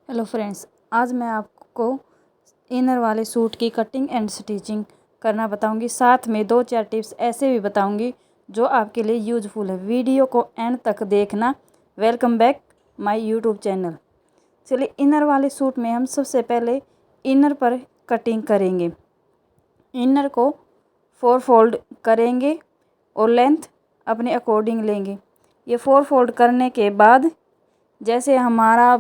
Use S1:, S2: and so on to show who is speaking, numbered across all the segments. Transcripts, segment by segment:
S1: Hello friends, आज मैं आपको इनर वाले सूट की कटिंग एंड स्टिचिंग करना बताऊंगी। साथ में 2-4 टिप्स ऐसे भी बताऊंगी जो आपके लिए यूज़फुल है। वीडियो को एंड तक देखना। Welcome back my YouTube channel. चलिए, इनर वाले सूट में हम सबसे पहले इनर पर कटिंग करेंगे। इनर को 4 फोल्ड करेंगे और लेंथ अपने अकॉर्डिंग लेंगे। ये 4 फोल्ड करने के बाद जैसे हमारा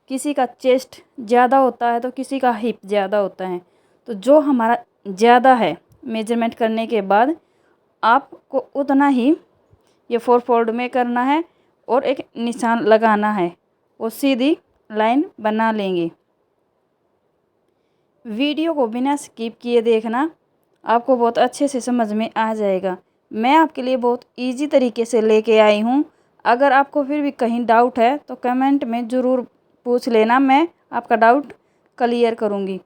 S1: किसी का चेस्ट ज़्यादा होता है तो किसी का हिप ज़्यादा होता है, तो जो हमारा ज़्यादा है मेजरमेंट करने के बाद आपको उतना ही ये 4 फोल्ड में करना है और एक निशान लगाना है और सीधी लाइन बना लेंगे। वीडियो को बिना स्किप किए देखना, आपको बहुत अच्छे से समझ में आ जाएगा। मैं आपके लिए बहुत इजी तरीके से लेके आई हूँ। अगर आपको फिर भी कहीं डाउट है तो कमेंट में ज़रूर पूछ लेना, मैं आपका डाउट क्लियर करूँगी।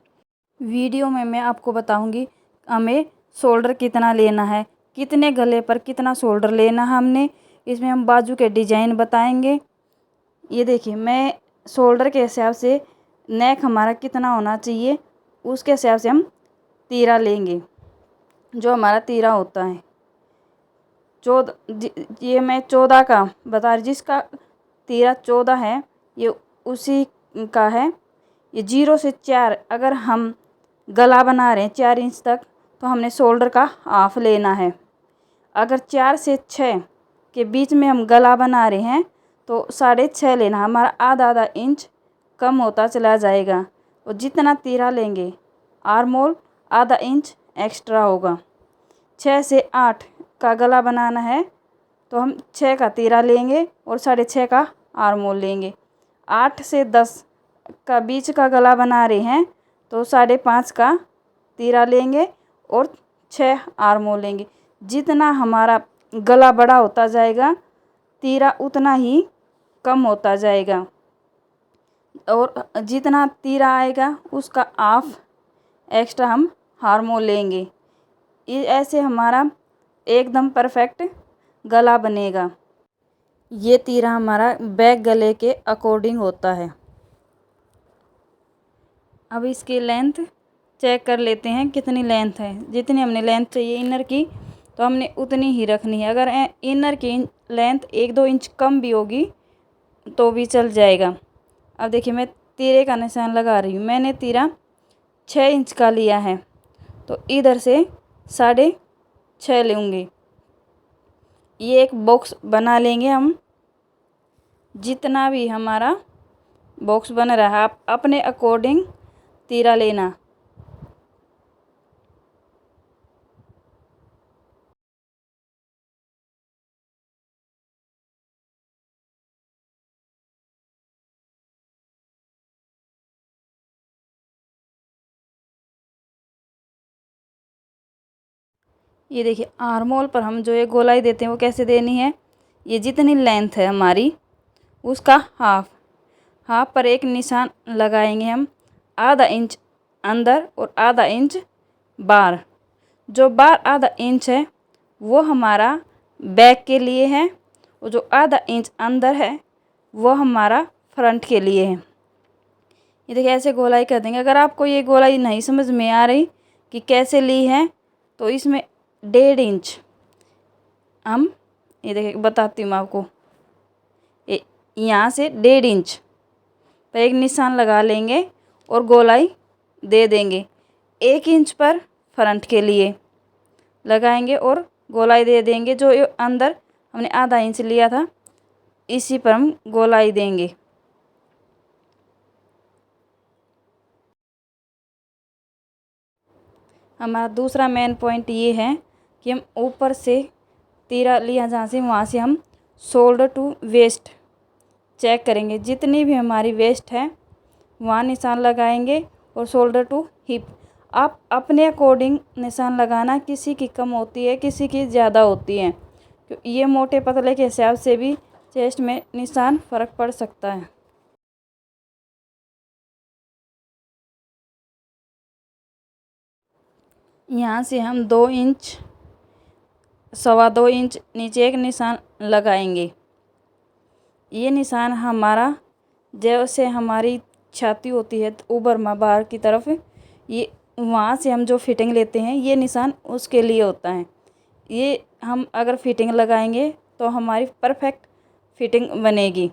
S1: वीडियो में मैं आपको बताऊँगी हमें शोल्डर कितना लेना है, कितने गले पर कितना शोल्डर लेना है हमने। इसमें हम बाजू के डिजाइन बताएंगे। ये देखिए, मैं शोल्डर के हिसाब से नेक हमारा कितना होना चाहिए उसके हिसाब से हम तीरा लेंगे। जो हमारा तीरा होता है 14, ये मैं 14 का बता रही, जिसका तीरा 14 है ये उसी का है। ये 0 से 4 अगर हम गला बना रहे हैं 4 इंच तक, तो हमने शोल्डर का हाफ लेना है। अगर 4 से 6 के बीच में हम गला बना रहे हैं तो 6.5 लेना। हमारा आधा आधा इंच कम होता चला जाएगा। और जितना तीरा लेंगे आर्म होल आधा इंच एक्स्ट्रा होगा। 6 से 8 का गला बनाना है तो हम 6 का तीरा लेंगे और 6.5 का आर्म होल लेंगे। 8 से 10 का बीच का गला बना रहे हैं तो 5.5 का तीरा लेंगे और 6 आर्म होल लेंगे। जितना हमारा गला बड़ा होता जाएगा तीरा उतना ही कम होता जाएगा, और जितना तीरा आएगा उसका हाफ एक्स्ट्रा हम आर्म होल लेंगे। ये ऐसे हमारा एकदम परफेक्ट गला बनेगा। ये तीरा हमारा बैक गले के अकॉर्डिंग होता है। अब इसकी लेंथ चेक कर लेते हैं कितनी लेंथ है। जितनी हमने लेंथ चाहिए इनर की तो हमने उतनी ही रखनी है। अगर इनर की लेंथ 1-2 इंच कम भी होगी तो भी चल जाएगा। अब देखिए, मैं तीरे का निशान लगा रही हूँ। मैंने तीरा 6 इंच का लिया है तो इधर से 6.5 लूँगी। ये एक बॉक्स बना लेंगे हम। जितना भी हमारा बॉक्स बन रहा है आप अपने अकॉर्डिंग तीरा लेना। ये देखिए, आर्म होल पर हम जो ये गोलाई देते हैं वो कैसे देनी है। ये जितनी लेंथ है हमारी उसका हाफ पर एक निशान लगाएंगे हम। आधा इंच अंदर और आधा इंच बाहर। जो बाहर आधा इंच है वो हमारा बैक के लिए है और जो आधा इंच अंदर है वो हमारा फ्रंट के लिए है। ये देखिए, ऐसे गोलाई कर देंगे। अगर आपको ये गोलाई नहीं समझ में आ रही कि कैसे ली है तो इसमें 1.5 इंच हम, ये देखिए बताती हूँ मैं आपको, यहाँ से 1.5 इंच पर एक निशान लगा लेंगे और गोलाई दे देंगे। 1 इंच पर फ्रंट के लिए लगाएंगे और गोलाई दे देंगे। जो अंदर हमने आधा इंच लिया था इसी पर हम गोलाई देंगे। हमारा दूसरा मेन पॉइंट ये है कि हम ऊपर से तीरा लिया जहाँ से, वहाँ से हम शोल्डर टू वेस्ट चेक करेंगे। जितनी भी हमारी वेस्ट है वहाँ निशान लगाएंगे और शोल्डर टू हिप आप अपने अकॉर्डिंग निशान लगाना। किसी की कम होती है, किसी की ज़्यादा होती है। ये मोटे पतले के हिसाब से भी चेस्ट में निशान फ़र्क पड़ सकता है। यहाँ से हम 2 इंच 2.25 इंच नीचे एक निशान लगाएंगे। ये निशान हमारा जैसे हमारी छाती होती है ऊपर बाहर की तरफ, ये वहाँ से हम जो फिटिंग लेते हैं ये निशान उसके लिए होता है। ये हम अगर फिटिंग लगाएंगे तो हमारी परफेक्ट फिटिंग बनेगी।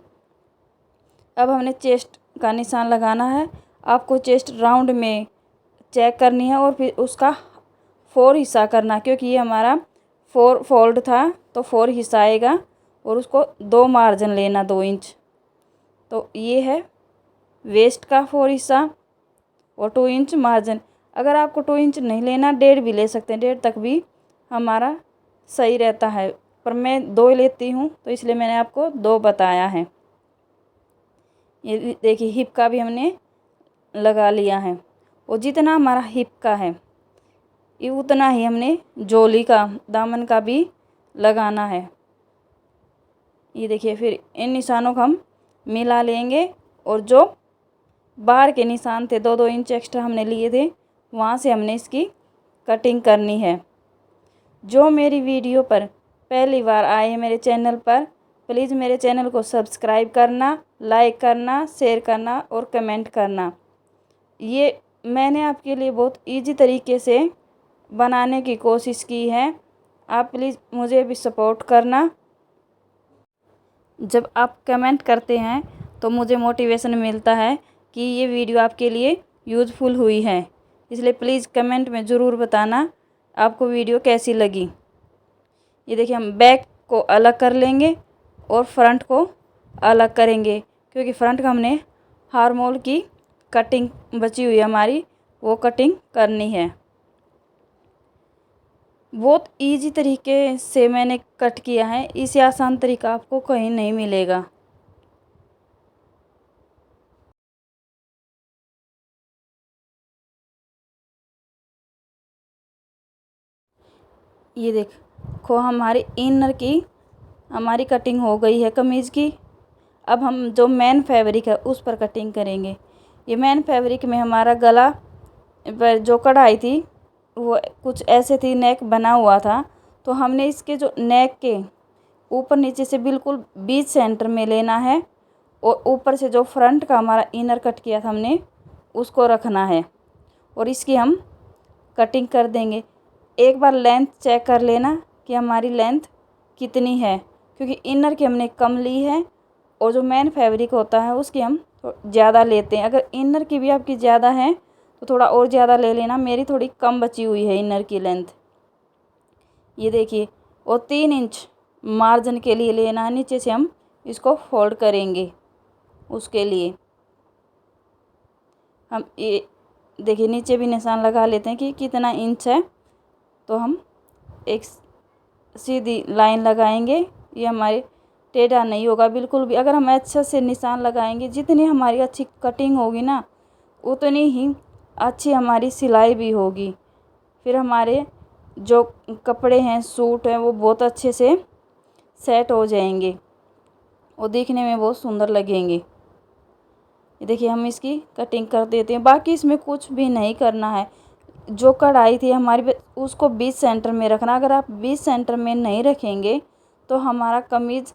S1: अब हमने चेस्ट का निशान लगाना है। आपको चेस्ट राउंड में चेक करनी है और फिर उसका 4 हिस्सा करना, क्योंकि ये हमारा 4 फोल्ड था तो 4 हिस्सा आएगा और उसको 2 मार्जिन लेना 2 इंच। तो ये है वेस्ट का 4 हिस्सा और 2 इंच मार्जिन। अगर आपको 2 इंच नहीं लेना 1.5 भी ले सकते हैं, 1.5 तक भी हमारा सही रहता है, पर मैं 2 लेती हूँ तो इसलिए मैंने आपको 2 बताया है। ये देखिए हिप का भी हमने लगा लिया है और जितना हमारा हिप का है ये उतना ही हमने जोली का दामन का भी लगाना है। ये देखिए फिर इन निशानों को हम मिला लेंगे और जो बाहर के निशान थे 2-2 इंच एक्स्ट्रा हमने लिए थे वहाँ से हमने इसकी कटिंग करनी है। जो मेरी वीडियो पर पहली बार आए हैं मेरे चैनल पर, प्लीज़ मेरे चैनल को सब्सक्राइब करना, लाइक करना, शेयर करना और कमेंट करना। ये मैंने आपके लिए बहुत इजी तरीके से बनाने की कोशिश की है, आप प्लीज़ मुझे भी सपोर्ट करना। जब आप कमेंट करते हैं तो मुझे मोटिवेशन मिलता है कि ये वीडियो आपके लिए यूज़फुल हुई है, इसलिए प्लीज़ कमेंट में ज़रूर बताना आपको वीडियो कैसी लगी। ये देखिए हम बैक को अलग कर लेंगे और फ्रंट को अलग करेंगे, क्योंकि फ्रंट का हमने हार्मोल की कटिंग बची हुई है हमारी, वो कटिंग करनी है। बहुत इजी तरीके से मैंने कट किया है, इससे आसान तरीका आपको कहीं नहीं मिलेगा। ये देखो हमारी इनर की हमारी कटिंग हो गई है कमीज़ की। अब हम जो मेन फैब्रिक है उस पर कटिंग करेंगे। ये मेन फैब्रिक में हमारा गला पर जो कढ़ाई थी वो कुछ ऐसे थी, नेक बना हुआ था, तो हमने इसके जो नेक के ऊपर नीचे से बिल्कुल बीच सेंटर में लेना है और ऊपर से जो फ्रंट का हमारा इनर कट किया था हमने उसको रखना है और इसकी हम कटिंग कर देंगे। एक बार लेंथ चेक कर लेना कि हमारी लेंथ कितनी है, क्योंकि इनर की हमने कम ली है और जो मेन फैब्रिक होता है उसकी हम ज़्यादा लेते हैं। अगर इनर की भी आपकी ज़्यादा है तो थोड़ा और ज़्यादा ले लेना, मेरी थोड़ी कम बची हुई है इनर की लेंथ। ये देखिए और 3 इंच मार्जिन के लिए लेना है, नीचे से हम इसको फोल्ड करेंगे। उसके लिए हम ये देखिए नीचे भी निशान लगा लेते हैं कि कितना इंच है, तो हम एक सीधी लाइन लगाएंगे। ये हमारे टेढ़ा नहीं होगा बिल्कुल भी। अगर हम अच्छे से निशान लगाएंगे, जितनी हमारी अच्छी कटिंग होगी ना उतनी ही अच्छी हमारी सिलाई भी होगी। फिर हमारे जो कपड़े हैं, सूट हैं, वो बहुत अच्छे से सेट हो जाएंगे और दिखने में बहुत सुंदर लगेंगे। ये देखिए हम इसकी कटिंग कर देते हैं। बाकी इसमें कुछ भी नहीं करना है। जो कढ़ाई थी हमारी उसको बीच सेंटर में रखना। अगर आप बीच सेंटर में नहीं रखेंगे तो हमारा कमीज़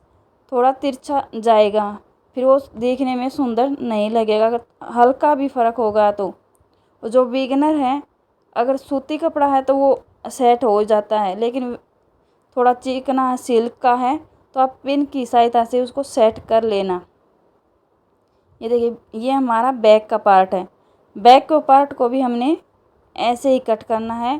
S1: थोड़ा तिरछा जाएगा, फिर वो देखने में सुंदर नहीं लगेगा। अगर हल्का भी फ़र्क होगा तो जो बिगिनर है, अगर सूती कपड़ा है तो वो सेट हो जाता है, लेकिन थोड़ा चिकना सिल्क का है तो आप पिन की सहायता से उसको सेट कर लेना। ये देखिए ये हमारा बैक का पार्ट है। बैक के पार्ट को भी हमने ऐसे ही कट करना है।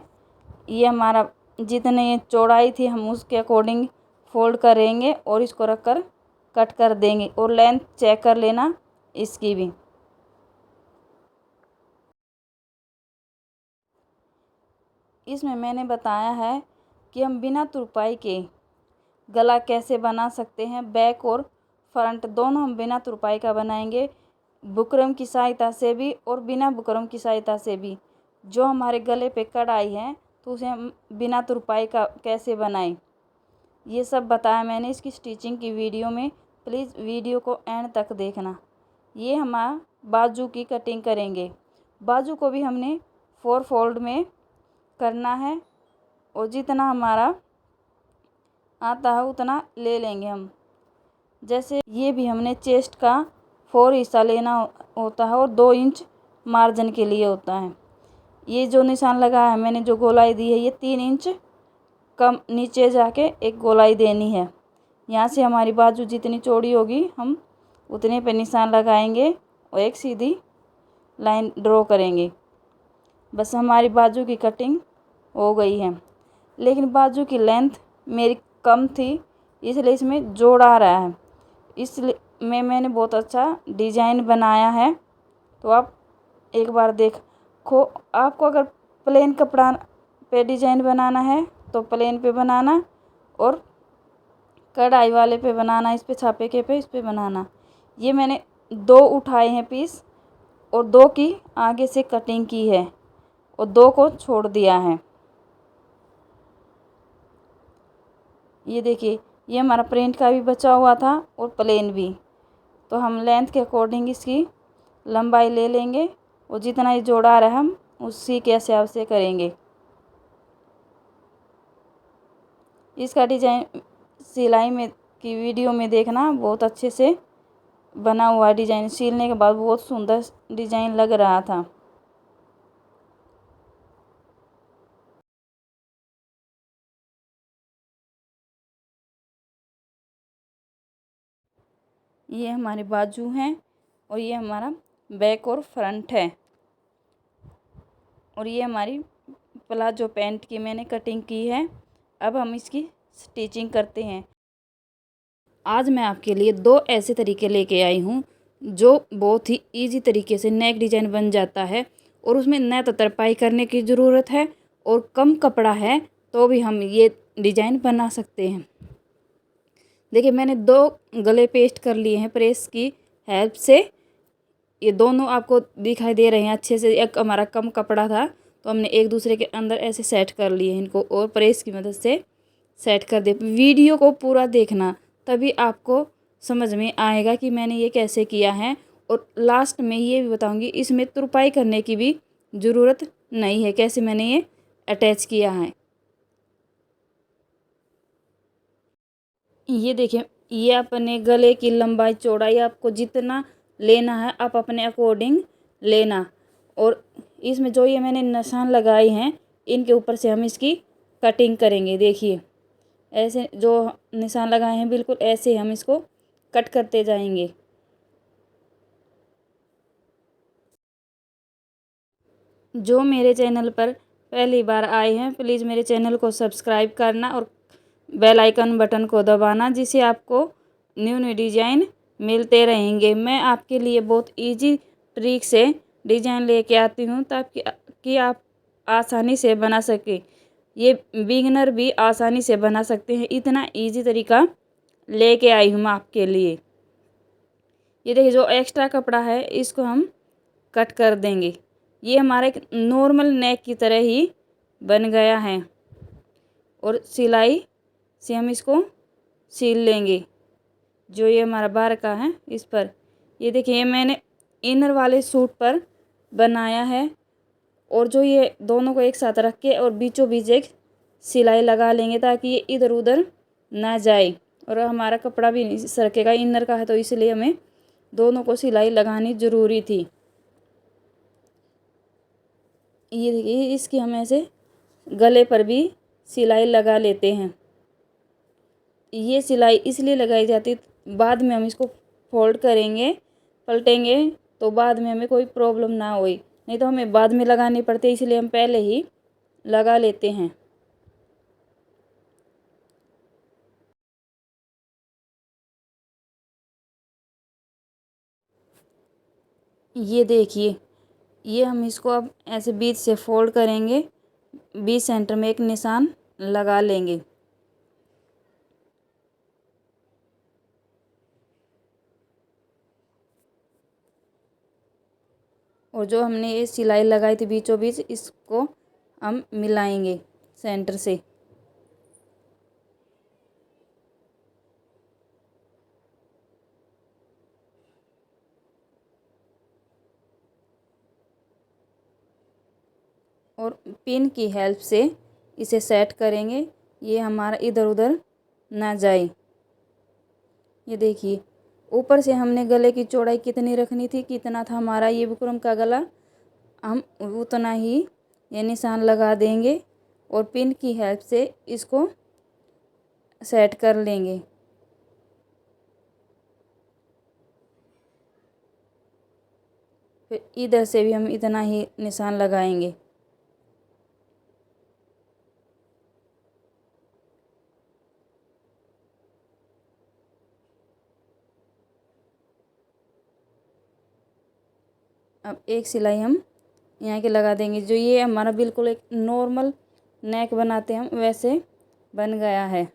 S1: ये हमारा जितने ये चौड़ाई थी हम उसके अकॉर्डिंग फोल्ड करेंगे और इसको रख कर कट कर देंगे और लेंथ चेक कर लेना इसकी भी। इसमें मैंने बताया है कि हम बिना तुरपाई के गला कैसे बना सकते हैं। बैक और फ्रंट दोनों हम बिना तुरपाई का बनाएंगे, बुकरम की सहायता से भी और बिना बुकरम की सहायता से भी। जो हमारे गले पे कढ़ाई है तो उसे हम बिना तुरपाई का कैसे बनाएं, ये सब बताया मैंने इसकी स्टिचिंग की वीडियो में। प्लीज़ वीडियो को एंड तक देखना। ये हमारा बाजू की कटिंग करेंगे। बाजू को भी हमने 4 फोल्ड में करना है और जितना हमारा आता है उतना ले लेंगे हम। जैसे ये भी हमने चेस्ट का 4 हिस्सा लेना होता है और 2 इंच मार्जिन के लिए होता है। ये जो निशान लगाया है मैंने, जो गोलाई दी है, ये 3 इंच कम नीचे जाके एक गोलाई देनी है। यहाँ से हमारी बाजू जितनी चौड़ी होगी हम उतने पे निशान लगाएंगे और एक सीधी लाइन ड्रॉ करेंगे। बस हमारी बाजू की कटिंग हो गई है। लेकिन बाजू की लेंथ मेरी कम थी, इसलिए इसमें जोड़ आ रहा है। इसलिए मैंने बहुत अच्छा डिजाइन बनाया है। तो आप एक बार देखो। आपको अगर प्लेन कपड़ा पे डिजाइन बनाना है तो प्लेन पे बनाना, और कढ़ाई वाले पे बनाना, इस पे छापे के पे इस पे बनाना। ये मैंने 2 उठाए हैं पीस और 2 की आगे से कटिंग की है और 2 को छोड़ दिया है। ये देखिए, ये हमारा प्रिंट का भी बचा हुआ था और प्लेन भी। तो हम लेंथ के अकॉर्डिंग इसकी लंबाई ले लेंगे और जितना ये जोड़ा रहा है हम उसी के हिसाब से करेंगे। इसका डिजाइन सिलाई में की वीडियो में देखना, बहुत अच्छे से बना हुआ डिजाइन। सिलने के बाद बहुत सुंदर डिजाइन लग रहा था। ये हमारे बाजू हैं और ये हमारा बैक और फ्रंट है। और ये हमारी प्लाजो पैंट की मैंने कटिंग की है। अब हम इसकी स्टिचिंग करते हैं। आज मैं आपके लिए 2 ऐसे तरीके लेके आई हूँ जो बहुत ही इजी तरीके से नेक डिजाइन बन जाता है और उसमें न तो तरपाई करने की ज़रूरत है और कम कपड़ा है तो भी हम ये डिजाइन बना सकते हैं। देखिए, मैंने 2 गले पेस्ट कर लिए हैं प्रेस की हेल्प से। ये दोनों आपको दिखाई दे रहे हैं अच्छे से। एक हमारा कम कपड़ा था तो हमने एक दूसरे के अंदर ऐसे सेट कर लिए इनको और प्रेस की मदद से सेट कर दे। वीडियो को पूरा देखना, तभी आपको समझ में आएगा कि मैंने ये कैसे किया है। और लास्ट में ये भी बताऊंगी, इसमें तुरपाई करने की भी ज़रूरत नहीं है, कैसे मैंने ये अटैच किया है। ये देखिए, ये अपने गले की लंबाई चौड़ाई आपको जितना लेना है आप अपने अकॉर्डिंग लेना। और इसमें जो ये मैंने निशान लगाए हैं इनके ऊपर से हम इसकी कटिंग करेंगे। देखिए, ऐसे जो निशान लगाए हैं बिल्कुल ऐसे हम इसको कट करते जाएंगे। जो मेरे चैनल पर पहली बार आए हैं प्लीज़ मेरे चैनल को सब्सक्राइब करना और बेल आइकन बटन को दबाना, जिससे आपको न्यू न्यू डिजाइन मिलते रहेंगे। मैं आपके लिए बहुत इजी ट्रिक से डिजाइन लेके आती हूँ ताकि कि आप आसानी से बना सकें। ये बिगिनर भी आसानी से बना सकते हैं, इतना इजी तरीका लेके आई हूँ मैं आपके लिए। ये देखिए, जो एक्स्ट्रा कपड़ा है इसको हम कट कर देंगे। ये हमारा एक नॉर्मल नेक की तरह ही बन गया है और सिलाई से हम इसको सील लेंगे। जो ये हमारा बार का है इस पर, ये देखिए, ये मैंने इनर वाले सूट पर बनाया है। और जो ये दोनों को एक साथ रख के और बीचों बीच एक सिलाई लगा लेंगे ताकि ये इधर उधर ना जाए और हमारा कपड़ा भी नहीं सरकेगा। इनर का है तो इसलिए हमें दोनों को सिलाई लगानी ज़रूरी थी। ये देखिए, इसकी हम ऐसे गले पर भी सिलाई लगा लेते हैं। ये सिलाई इसलिए लगाई जाती, बाद में हम इसको फोल्ड करेंगे, पलटेंगे तो बाद में हमें कोई प्रॉब्लम ना होई, नहीं तो हमें बाद में लगानी पड़ती है, इसलिए हम पहले ही लगा लेते हैं। ये देखिए, ये हम इसको अब ऐसे बीच से फोल्ड करेंगे, बीच सेंटर में एक निशान लगा लेंगे। और जो हमने ये सिलाई लगाई थी बीचों बीच, इसको हम मिलाएंगे सेंटर से। और पिन की हेल्प से इसे सेट करेंगे, ये हमारा इधर उधर ना जाए। ये देखिए, ऊपर से हमने गले की चौड़ाई कितनी रखनी थी, कितना था हमारा ये बुकरम का गला, हम उतना ही ये निशान लगा देंगे और पिन की हेल्प से इसको सेट कर लेंगे। फिर इधर से भी हम इतना ही निशान लगाएंगे। अब एक सिलाई हम यहाँ के लगा देंगे। जो ये हमारा बिल्कुल एक नॉर्मल नेक बनाते हैं हम, वैसे बन गया है।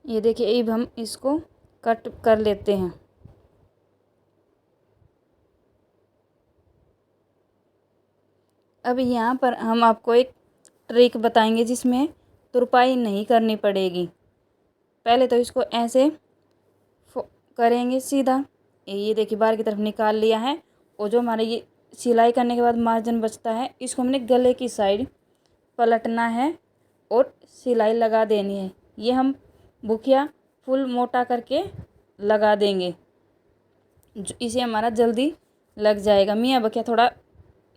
S1: ये देखिए, अब हम इसको कट कर लेते हैं। अब यहाँ पर हम आपको एक ट्रिक बताएंगे जिसमें तुरपाई नहीं करनी पड़ेगी। पहले तो इसको ऐसे करेंगे सीधा, ये देखिए बाहर की तरफ निकाल लिया है। और जो हमारे ये सिलाई करने के बाद मार्जिन बचता है, इसको हमने गले की साइड पलटना है और सिलाई लगा देनी है। ये हम बुकिया फुल मोटा करके लगा देंगे, इसे हमारा जल्दी लग जाएगा। मियाँ बकिया थोड़ा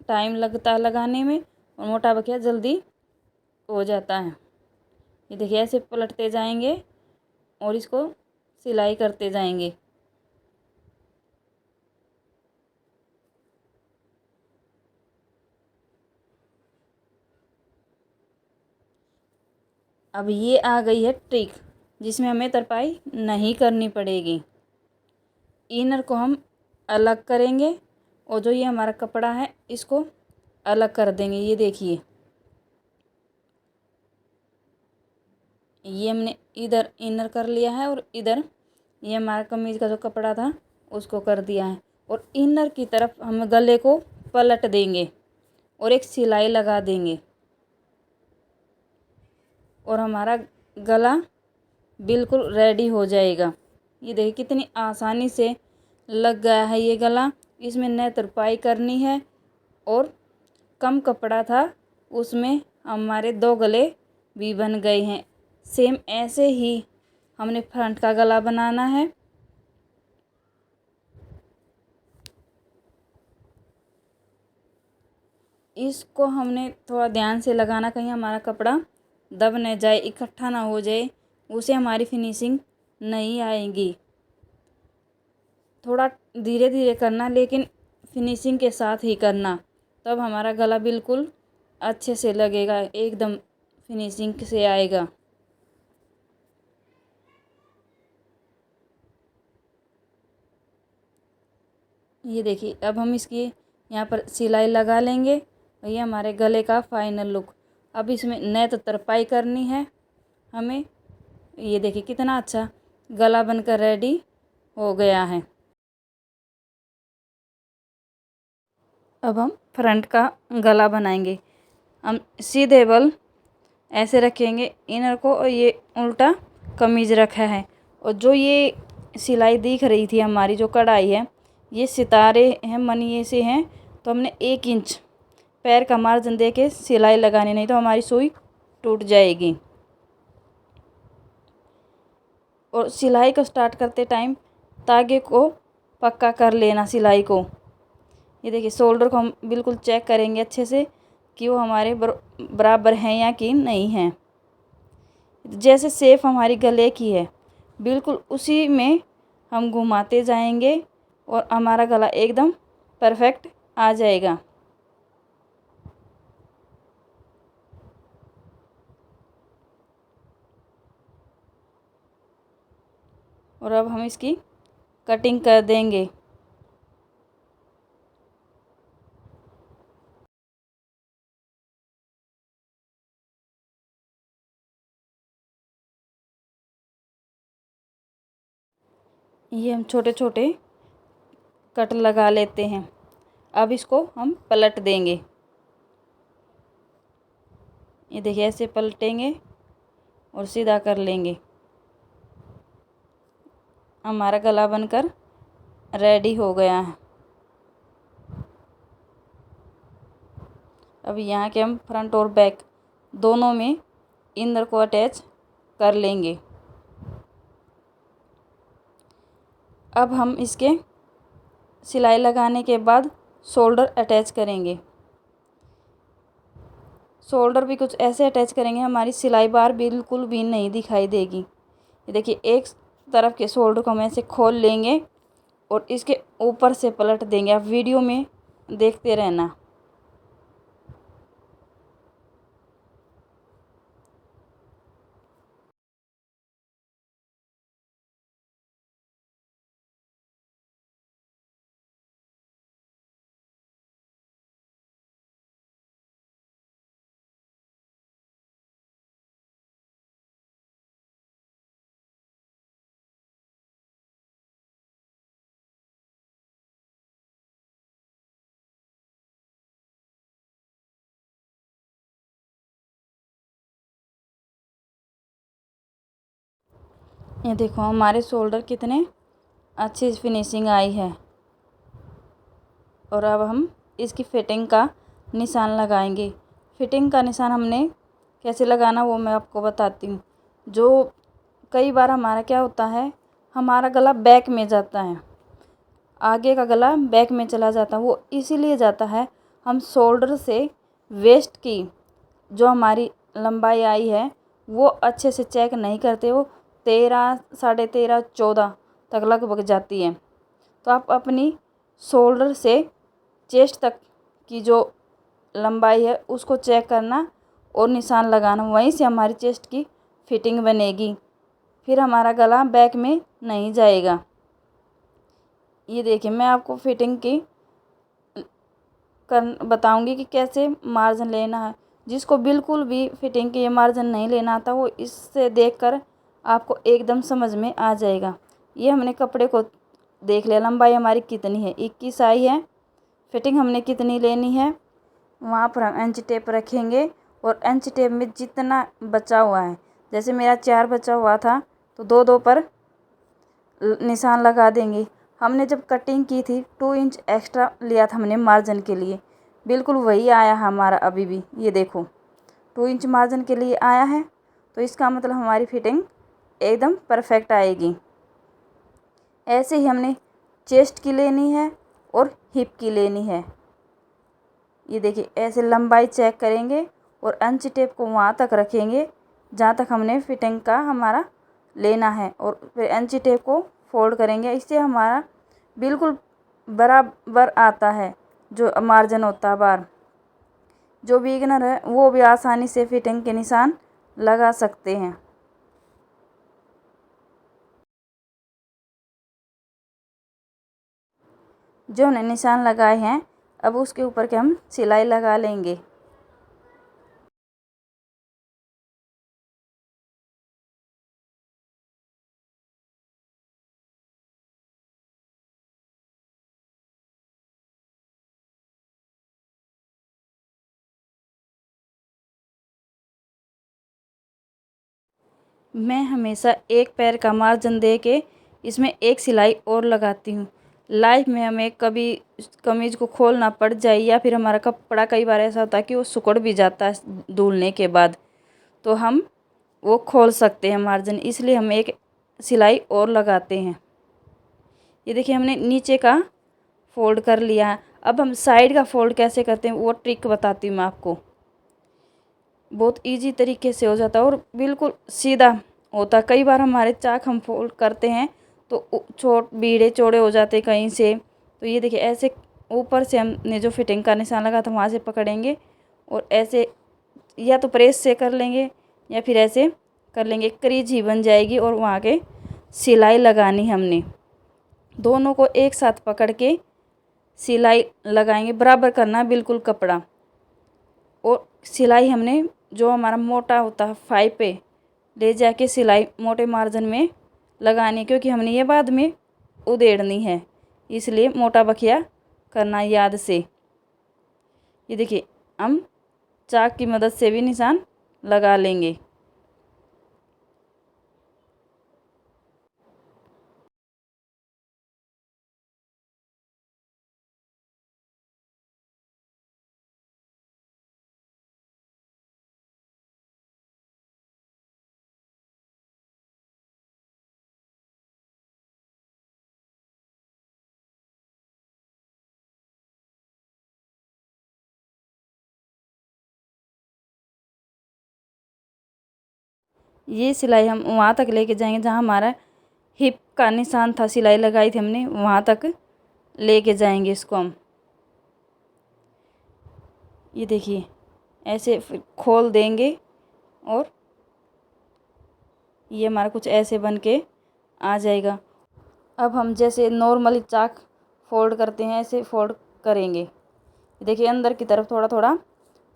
S1: टाइम लगता है लगाने में, और मोटा बकिया जल्दी हो जाता है। ये देखिए ऐसे पलटते जाएंगे और इसको सिलाई करते जाएंगे। अब ये आ गई है ट्रिक जिसमें हमें तरपाई नहीं करनी पड़ेगी। इनर को हम अलग करेंगे और जो ये हमारा कपड़ा है इसको अलग कर देंगे। ये देखिए, ये हमने इधर इनर कर लिया है और इधर ये हमारा कमीज़ का जो कपड़ा था उसको कर दिया है। और इनर की तरफ हम गले को पलट देंगे और एक सिलाई लगा देंगे और हमारा गला बिल्कुल रेडी हो जाएगा। ये देखिए कितनी आसानी से लग गया है ये गला। इसमें न तुरपाई करनी है और कम कपड़ा था उसमें हमारे 2 गले भी बन गए हैं। सेम ऐसे ही हमने फ्रंट का गला बनाना है। इसको हमने थोड़ा ध्यान से लगाना, कहीं हमारा कपड़ा दब न जाए, इकट्ठा ना हो जाए, उसे हमारी फिनिशिंग नहीं आएगी। थोड़ा धीरे धीरे करना, लेकिन फिनिशिंग के साथ ही करना, तब हमारा गला बिल्कुल अच्छे से लगेगा, एकदम फिनिशिंग से आएगा। ये देखिए, अब हम इसकी यहाँ पर सिलाई लगा लेंगे। ये हमारे गले का फाइनल लुक। अब इसमें न तो तरपाई करनी है हमें। ये देखिए कितना अच्छा गला बनकर रेडी हो गया है। अब हम फ्रंट का गला बनाएंगे। हम सीधे बल ऐसे रखेंगे इनर को, और ये उल्टा कमीज रखा है। और जो ये सिलाई दिख रही थी हमारी, जो कढ़ाई है, ये सितारे हैं, मनिए से हैं, तो हमने 1 इंच पैर का मार्जिन दे के सिलाई लगानी, नहीं तो हमारी सुई टूट जाएगी। और सिलाई को स्टार्ट करते टाइम धागे को पक्का कर लेना सिलाई को। ये देखिए शोल्डर को हम बिल्कुल चेक करेंगे अच्छे से कि वो हमारे बराबर हैं या कि नहीं हैं। जैसे शेप हमारी गले की है बिल्कुल उसी में हम घुमाते जाएंगे और हमारा गला एकदम परफेक्ट आ जाएगा। और अब हम इसकी कटिंग कर देंगे। ये हम छोटे छोटे कट लगा लेते हैं। अब इसको हम पलट देंगे। ये देखिए ऐसे पलटेंगे और सीधा कर लेंगे। हमारा गला बनकर रेडी हो गया है। अब यहाँ के हम फ्रंट और बैक दोनों में इनर को अटैच कर लेंगे। अब हम इसके सिलाई लगाने के बाद शोल्डर अटैच करेंगे। शोल्डर भी कुछ ऐसे अटैच करेंगे हमारी सिलाई बार बिल्कुल भी नहीं दिखाई देगी। ये देखिए एक तरफ के शोल्डर को हम ऐसे खोल लेंगे और इसके ऊपर से पलट देंगे। आप वीडियो में देखते रहना। ये देखो हमारे शोल्डर कितने अच्छी फिनिशिंग आई है। और अब हम इसकी फिटिंग का निशान लगाएंगे। फिटिंग का निशान हमने कैसे लगाना वो मैं आपको बताती हूँ। जो कई बार हमारा क्या होता है, हमारा गला बैक में जाता है, आगे का गला बैक में चला जाता है। वो इसीलिए जाता है, हम शोल्डर से वेस्ट की जो हमारी लंबाई आई है वो अच्छे से चेक नहीं करते। वो 13, 13.5, 14 तक लगभग जाती है। तो आप अपनी शोल्डर से चेस्ट तक की जो लंबाई है उसको चेक करना और निशान लगाना। वहीं से हमारी चेस्ट की फिटिंग बनेगी, फिर हमारा गला बैक में नहीं जाएगा। ये देखिए मैं आपको फिटिंग की कर बताऊंगी कि कैसे मार्जिन लेना है। जिसको बिल्कुल भी फिटिंग के ये मार्जिन नहीं लेना आता वो इससे देखकर आपको एकदम समझ में आ जाएगा। ये हमने कपड़े को देख लिया, लंबाई हमारी कितनी है, 21 आई है। फिटिंग हमने कितनी लेनी है वहाँ पर हम इंच टेप रखेंगे और इंच टेप में जितना बचा हुआ है, जैसे मेरा 4 बचा हुआ था तो 2-2 पर निशान लगा देंगे। हमने जब कटिंग की थी 2 इंच एक्स्ट्रा लिया था हमने मार्जिन के लिए, बिल्कुल वही आया हमारा अभी भी। ये देखो 2 इंच मार्जिन के लिए आया है, तो इसका मतलब हमारी फिटिंग एकदम परफेक्ट आएगी। ऐसे ही हमने चेस्ट की लेनी है और हिप की लेनी है। ये देखिए ऐसे लंबाई चेक करेंगे और इंच टेप को वहाँ तक रखेंगे जहाँ तक हमने फिटिंग का हमारा लेना है, और फिर इंच टेप को फोल्ड करेंगे। इससे हमारा बिल्कुल बराबर आता है जो मार्जिन होता है बार। जो बिगिनर है वो भी आसानी से फिटिंग के निशान लगा सकते हैं। जो हमने निशान लगाए हैं अब उसके ऊपर के हम सिलाई लगा लेंगे। मैं हमेशा एक पैर का मार्जिन दे के इसमें एक सिलाई और लगाती हूँ। लाइफ में हमें कभी कमीज़ को खोलना पड़ जाए या फिर हमारा कपड़ा कई बार ऐसा होता है कि वो सिकुड़ भी जाता है धुलने के बाद, तो हम वो खोल सकते हैं मार्जिन, इसलिए हम एक सिलाई और लगाते हैं। ये देखिए हमने नीचे का फोल्ड कर लिया है। अब हम साइड का फोल्ड कैसे करते हैं वो ट्रिक बताती हूँ मैं आपको। बहुत इजी तरीके से हो जाता है और बिल्कुल सीधा होता है। कई बार हमारे चाक हम फोल्ड करते हैं तो बीड़े चौड़े हो जाते कहीं से। तो ये देखिए ऐसे ऊपर से हमने जो फिटिंग का निशान लगा था वहाँ से पकड़ेंगे और ऐसे या तो प्रेस से कर लेंगे या फिर ऐसे कर लेंगे, क्रीज ही बन जाएगी। और वहाँ के सिलाई लगानी हमने, दोनों को एक साथ पकड़ के सिलाई लगाएंगे, बराबर करना बिल्कुल कपड़ा। और सिलाई हमने जो हमारा मोटा होता है 5 पे ले जाके सिलाई मोटे मार्जिन में लगानी, क्योंकि हमने ये बाद में उधेड़नी है, इसलिए मोटा बखिया करना याद से। ये देखिए हम चाक की मदद से भी निशान लगा लेंगे। ये सिलाई हम वहाँ तक लेके जाएंगे जहाँ हमारा हिप का निशान था, सिलाई लगाई थी हमने, वहाँ तक लेके जाएंगे इसको हम। ये देखिए ऐसे फिर खोल देंगे और ये हमारा कुछ ऐसे बन के आ जाएगा। अब हम जैसे नॉर्मली चाक फोल्ड करते हैं ऐसे फोल्ड करेंगे। देखिए अंदर की तरफ थोड़ा थोड़ा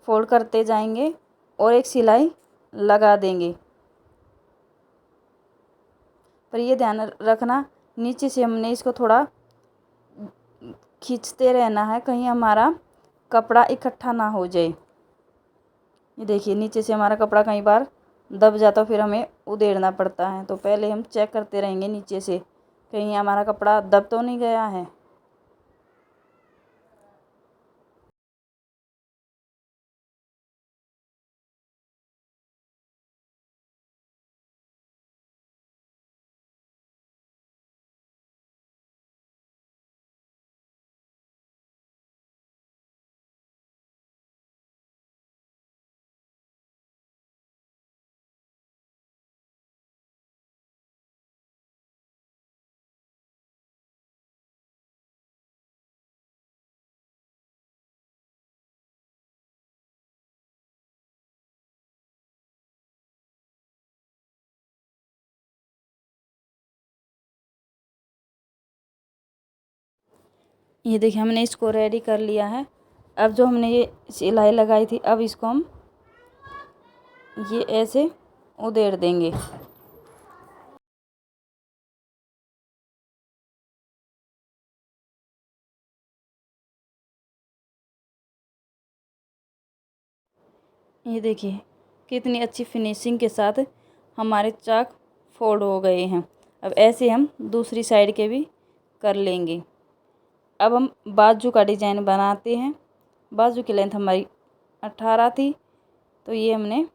S1: फोल्ड करते जाएंगे और एक सिलाई लगा देंगे। पर ये ध्यान रखना नीचे से हमने इसको थोड़ा खींचते रहना है, कहीं हमारा कपड़ा इकट्ठा ना हो जाए। ये देखिए नीचे से हमारा कपड़ा कई बार दब जाता फिर हमें उधेड़ना पड़ता है, तो पहले हम चेक करते रहेंगे नीचे से कहीं हमारा कपड़ा दब तो नहीं गया है। ये देखिए हमने इसको रेडी कर लिया है। अब जो हमने ये सिलाई लगाई थी अब इसको हम ये ऐसे उधेड़ देंगे। ये देखिए कितनी अच्छी फिनिशिंग के साथ हमारे चाक फोल्ड हो गए हैं। अब ऐसे हम दूसरी साइड के भी कर लेंगे। अब हम बाजू का डिजाइन बनाते हैं। बाजू की लेंथ हमारी 18 थी, तो ये हमने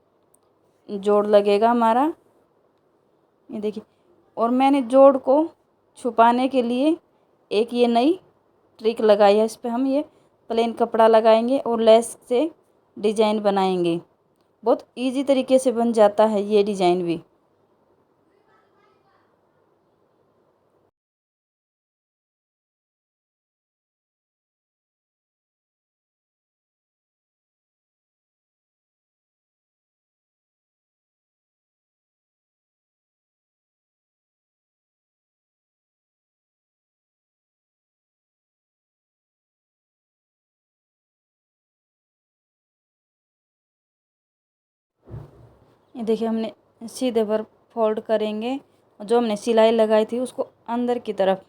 S1: जोड़ लगेगा हमारा। ये देखिए और मैंने जोड़ को छुपाने के लिए एक ये नई ट्रिक लगाई है। इस पे हम ये प्लेन कपड़ा लगाएंगे और लेस से डिजाइन बनाएंगे। बहुत इजी तरीके से बन जाता है ये डिजाइन भी। ये देखिए हमने सीधे पर फोल्ड करेंगे। जो हमने सिलाई लगाई थी उसको अंदर की तरफ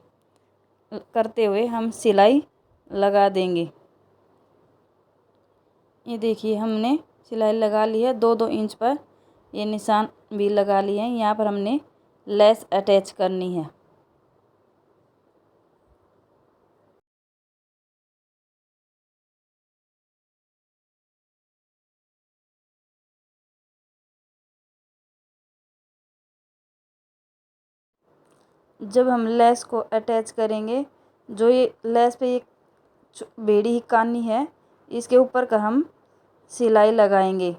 S1: करते हुए हम सिलाई लगा देंगे। ये देखिए हमने सिलाई लगा ली है। 2-2 इंच पर ये निशान भी लगा लिए हैं। यहाँ पर हमने लेस अटैच करनी है। जब हम लेस को अटैच करेंगे, जो ये लेस पे एक बेड़ी ही कानी है, इसके ऊपर का हम सिलाई लगाएंगे।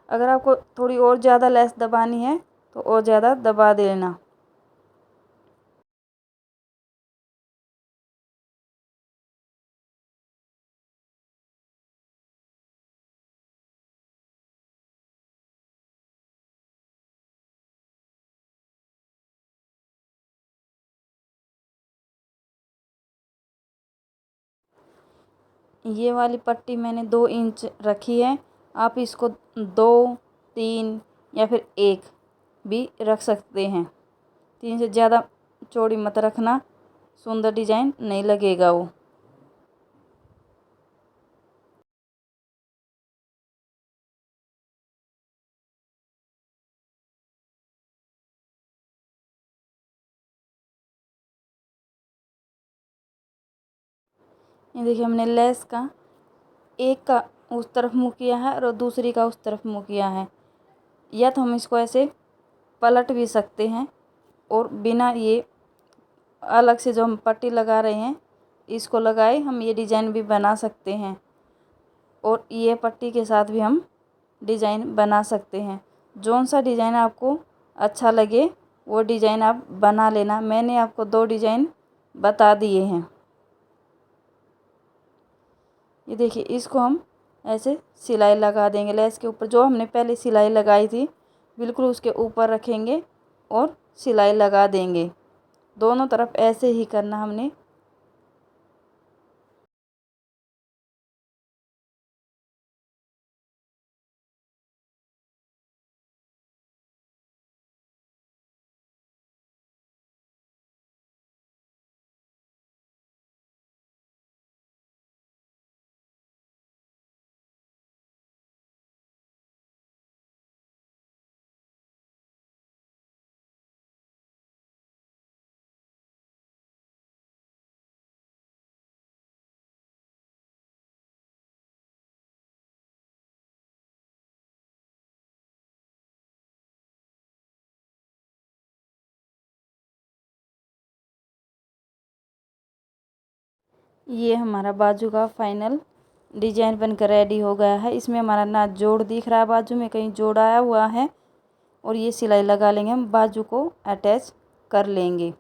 S1: अगर आपको थोड़ी और ज़्यादा लेस दबानी है तो और ज़्यादा दबा देना। ये वाली पट्टी मैंने 2 इंच रखी है। आप इसको 2, 3 या फिर 1 भी रख सकते हैं। 3 से ज़्यादा चौड़ी मत रखना, सुंदर डिजाइन नहीं लगेगा वो। ये देखिए हमने लेस का एक का उस तरफ मुँह किया है और दूसरी का उस तरफ मुँह किया है। या तो हम इसको ऐसे पलट भी सकते हैं और बिना ये अलग से जो हम पट्टी लगा रहे हैं इसको लगाए हम ये डिज़ाइन भी बना सकते हैं, और ये पट्टी के साथ भी हम डिज़ाइन बना सकते हैं। जौन सा डिज़ाइन आपको अच्छा लगे वो डिज़ाइन आप बना लेना। मैंने आपको 2 डिज़ाइन बता दिए हैं। ये देखिए इसको हम ऐसे सिलाई लगा देंगे। लेस के ऊपर जो हमने पहले सिलाई लगाई थी बिल्कुल उसके ऊपर रखेंगे और सिलाई लगा देंगे। दोनों तरफ ऐसे ही करना हमने। ये हमारा बाजू का फाइनल डिजाइन बनकर रेडी हो गया है। इसमें हमारा ना जोड़ दिख रहा है, बाजू में कहीं जोड़ आया हुआ है, और ये सिलाई लगा लेंगे हम, बाजू को अटैच कर लेंगे।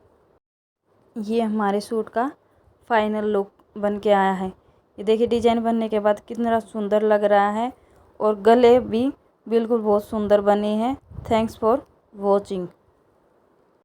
S1: ये हमारे सूट का फाइनल लुक बन के आया है। ये देखिए डिजाइन बनने के बाद कितना सुंदर लग रहा है, और गले भी बिल्कुल बहुत सुंदर बने हैं। Thanks for watching.